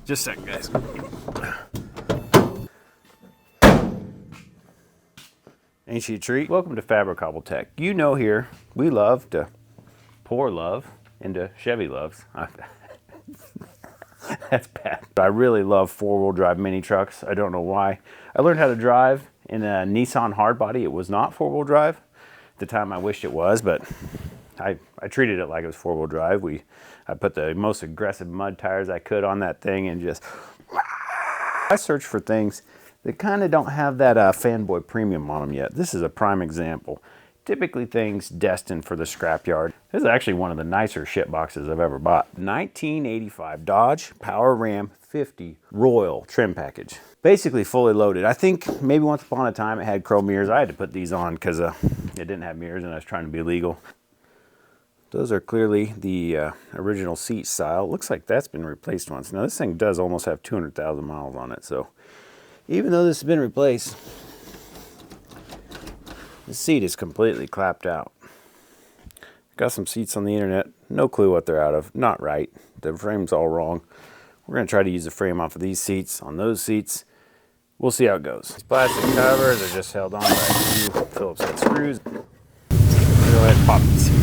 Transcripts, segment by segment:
Just a second, guys. Ain't she a treat? Welcome to Fabricating Tech. You know here, we love to pour love into Chevy loves. That's bad. I really love four-wheel drive mini trucks. I don't know why. I learned how to drive in a Nissan hardbody. It was not four-wheel drive. At the time I wished it was, but I treated it like it was four-wheel drive. I put the most aggressive mud tires I could on that thing and just... I search for things that kind of don't have that fanboy premium on them yet. This is a prime example. Typically things destined for the scrapyard. This is actually one of the nicer shit boxes I've ever bought. 1985 Dodge Power Ram 50 Royal trim package. Basically fully loaded. I think maybe once upon a time it had chrome mirrors. I had to put these on because it didn't have mirrors and I was trying to be legal. Those are clearly the original seat style. Looks like that's been replaced once. Now this thing does almost have 200,000 miles on it, so even though this has been replaced, the seat is completely clapped out. Got some seats on the internet. No clue what they're out of. Not right. The frame's all wrong. We're going to try to use the frame off of these seats on those seats. We'll see how it goes. These plastic covers are just held on by a few Phillips head screws. Go ahead and pop these seats.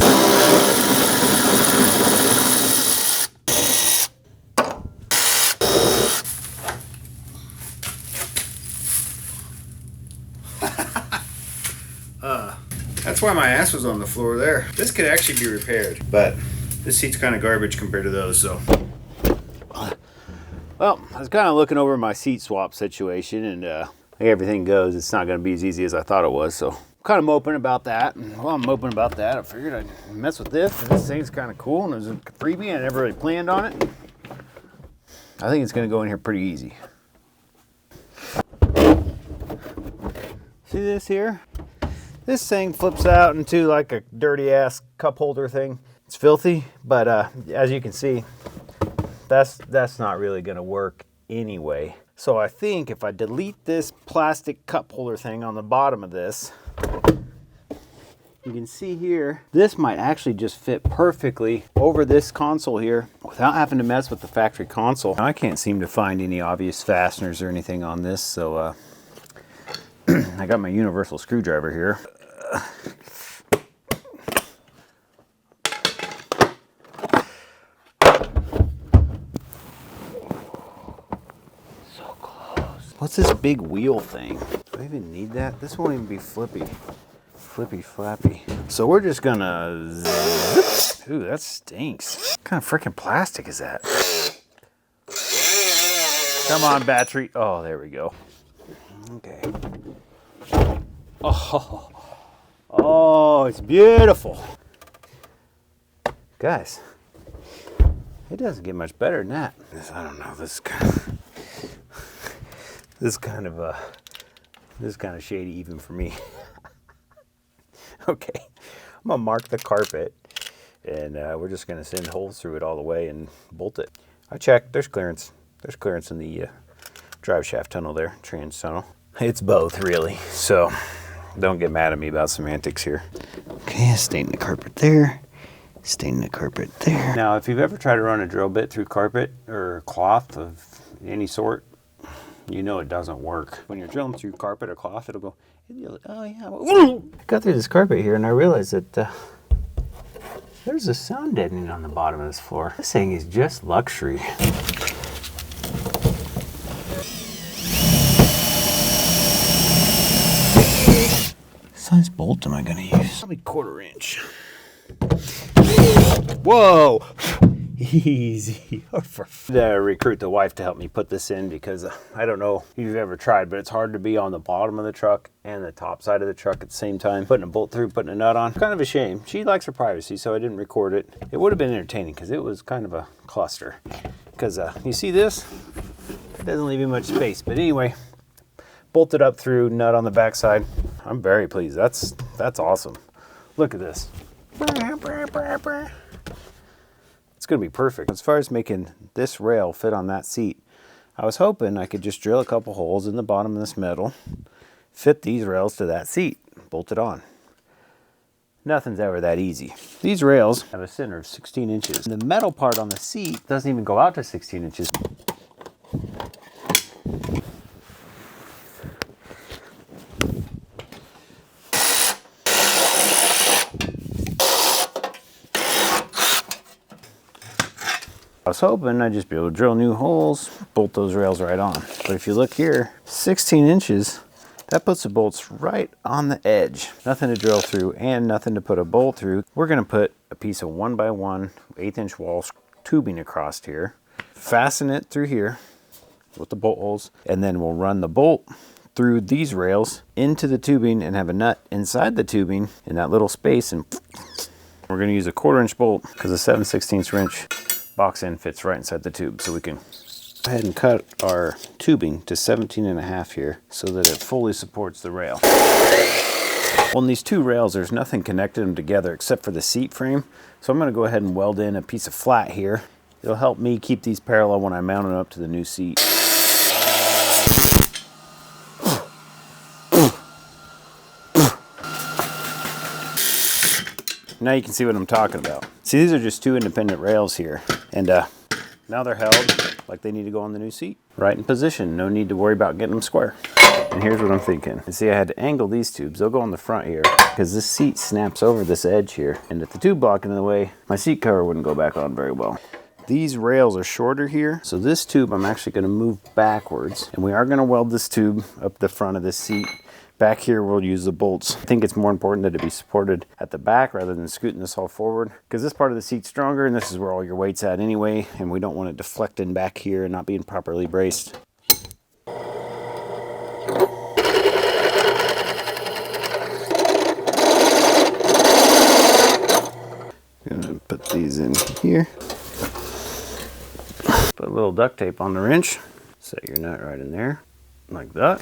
That's why my ass was on the floor there. This could actually be repaired, but this seat's kind of garbage compared to those, so. Well, I was kind of looking over my seat swap situation, and like everything goes, it's not going to be as easy as I thought it was, so I'm kind of moping about that. And while I'm moping about that, I figured I'd mess with this. This thing's kind of cool, and it was a freebie, and I never really planned on it. I think it's going to go in here pretty easy. See this here? This thing flips out into like a dirty ass cup holder thing. It's filthy, but as you can see, that's not really gonna work anyway. So I think if I delete this plastic cup holder thing on the bottom of this, you can see here, this might actually just fit perfectly over this console here without having to mess with the factory console. Now, I can't seem to find any obvious fasteners or anything on this, so I got my universal screwdriver here. So close. What's this big wheel thing? Do I even need that? This won't even be flippy flappy. So we're just gonna zip. Ooh, that stinks. What kind of freaking plastic is that? Come on, battery. Oh, there we go. Okay. Oh, it's beautiful. Guys, it doesn't get much better than that. I don't know, this is kind of shady even for me. Okay, I'm gonna mark the carpet and we're just gonna send holes through it all the way and bolt it. I checked, there's clearance. There's clearance in the drive shaft tunnel there, trans tunnel. It's both really, so don't get mad at me about semantics here. Okay, stain the carpet there, stain the carpet there. Now, if you've ever tried to run a drill bit through carpet or cloth of any sort, you know it doesn't work. When you're drilling through carpet or cloth, it'll go, oh yeah. I got through this carpet here and I realized that there's a sound deadening on the bottom of this floor. This thing is just luxury. What size bolt am I going to use? Probably 1/4 inch. Whoa! Easy. Recruit the wife to help me put this in because I don't know if you've ever tried, but it's hard to be on the bottom of the truck and the top side of the truck at the same time. Putting a bolt through, putting a nut on. Kind of a shame. She likes her privacy, so I didn't record it. It would have been entertaining because it was kind of a cluster. Because you see this? It doesn't leave you much space. But anyway, bolted up through, nut on the backside. I'm very pleased. That's awesome. Look at this. It's going to be perfect. As far as making this rail fit on that seat, I was hoping I could just drill a couple holes in the bottom of this metal, fit these rails to that seat, bolt it on. Nothing's ever that easy. These rails have a center of 16 inches. The metal part on the seat doesn't even go out to 16 inches. I was hoping I'd just be able to drill new holes, bolt those rails right on. But if you look here, 16 inches, that puts the bolts right on the edge. Nothing to drill through and nothing to put a bolt through. We're gonna put a piece of 1x1 1/8" wall tubing across here, fasten it through here with the bolt holes, and then we'll run the bolt through these rails into the tubing and have a nut inside the tubing in that little space. And we're gonna use a 1/4" bolt because the 7/16" wrench box end fits right inside the tube. So we can go ahead and cut our tubing to 17.5 here so that it fully supports the rail. Well, in these two rails, there's nothing connecting them together except for the seat frame. So I'm gonna go ahead and weld in a piece of flat here. It'll help me keep these parallel when I mount them up to the new seat. Now you can see what I'm talking about. See, these are just two independent rails here. And now they're held like they need to go on the new seat. Right in position, no need to worry about getting them square. And here's what I'm thinking. You see, I had to angle these tubes. They'll go on the front here because this seat snaps over this edge here. And if the tube blocking in the way, my seat cover wouldn't go back on very well. These rails are shorter here. So this tube, I'm actually gonna move backwards. And we are gonna weld this tube up the front of this seat. Back here, we'll use the bolts. I think it's more important that it be supported at the back rather than scooting this all forward, because this part of the seat's stronger and this is where all your weight's at anyway, and we don't want it deflecting back here and not being properly braced. Gonna put these in here. Put a little duct tape on the wrench. Set your nut right in there, like that.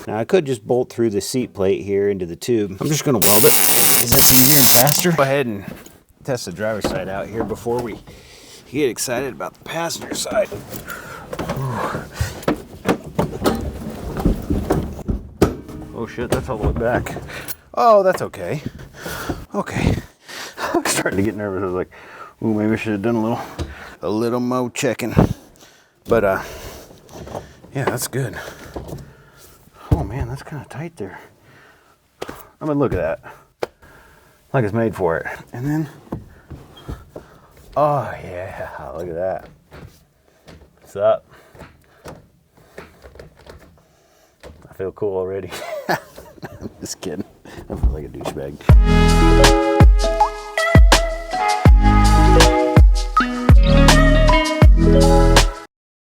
Now I could just bolt through the seat plate here into the tube. I'm just gonna weld it, because that's easier and faster. Go ahead and test the driver's side out here before we get excited about the passenger side. Oh shit, that's all the way back. Oh, that's okay. Okay. I was starting to get nervous. I was like, ooh, maybe I should have done a little more checking. But yeah, that's good. Oh man, that's kind of tight there. I mean, look at that. Like it's made for it. And then, oh yeah, look at that. What's up? I feel cool already. I'm just kidding. I feel like a douchebag.